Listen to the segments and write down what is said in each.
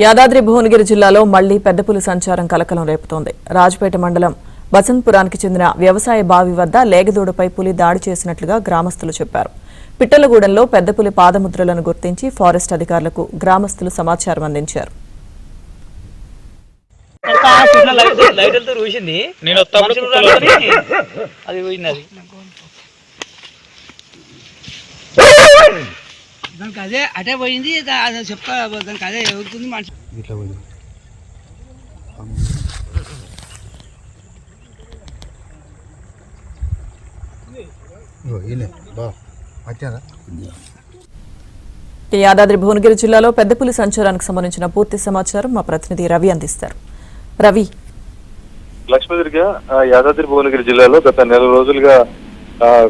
యాదాద్రి భువనగిరి జిల్లాలో మళ్లీ పెద్దపులి సంచారం కలకలం రేపుతోంది. రాజపేట మండలం బసంత్పురానికి చెందిన వ్యవసాయ బావి వద్ద లేగదూడపై పులి దాడి చేసినట్లుగా గ్రామస్తులు చెప్పారు. పిట్టలగూడెంలో పెద్దపులి పాదముద్రలను గుర్తించి ఫారెస్ట్ అధికారులకు గ్రామస్తులు సమాచారం అందించారు. దానికి అదే అటే పోయింది చెప్తా దానికి అదే ఎగురుతుంది మనిషి ఇట్లా పోయింది. యాదాద్రి భువనగిరి జిల్లాలో పెద్దపులి సంచారానికి సంబంధించిన పూర్తి సమాచారం మా ప్రతినిధి రవి అందిస్తారు. రవి, లక్ష్మీదుర్గ యాదాద్రి భువనగిరి జిల్లాలో గత నెల రోజులుగా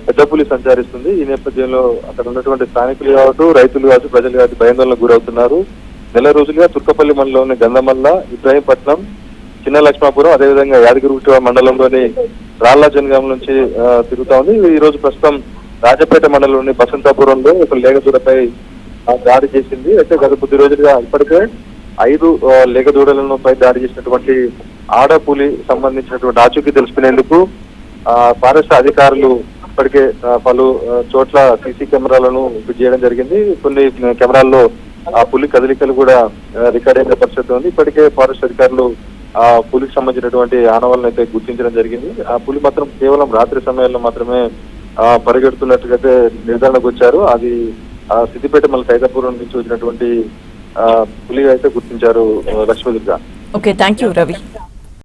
పెద్దపులి సంచరిస్తుంది. ఈ నేపథ్యంలో అక్కడ ఉన్నటువంటి స్థానికులు కావచ్చు, రైతులు కావచ్చు, ప్రజలు కావచ్చు భయాందోళనకు గురవుతున్నారు. నెల రోజులుగా తుర్కపల్లి మండలంలోని గంధమల్ల, ఇబ్రాహీంపట్నం, చిన్న లక్ష్మాపురం, అదేవిధంగా యాదగిరిగుట్ట మండలంలోని రాళ్ల జనగాం నుంచి తిరుగుతా ఉంది. ఈ రోజు ప్రస్తుతం రాజపేట మండలంలోని బసంతాపురంలో ఒక లేగదూడపై దాడి చేసింది. అయితే గత కొద్ది రోజులుగా ఇప్పటికే 5 లేగదూడలను పై దాడి చేసినటువంటి ఆడపులి సంబంధించినటువంటి ఆచూకీ తెలుసుకునేందుకు ఫారెస్ట్ అధికారులు ఇప్పటికే పలు చోట్ల సీసీ కెమెరాలను ఫిట్ చేయడం జరిగింది. కొన్ని కెమెరాల్లో ఆ పులి కదలికలు కూడా రికార్డ్ అయిన పరిస్థితి ఉంది. ఇప్పటికే ఫారెస్ట్ అధికారులు ఆ పులికి సంబంధించినటువంటి ఆనవాళ్ళను అయితే గుర్తించడం జరిగింది. ఆ పులి మాత్రం కేవలం రాత్రి సమయాల్లో మాత్రమే పరిగెడుతున్నట్టుగా నిర్ధారణకు వచ్చారు. అది సిద్దిపేట మళ్ళీ సైదాపురం నుంచి వచ్చినటువంటి పులి అయితే గుర్తించారు. Lakshmi Durga. Okay, thank you Ravi.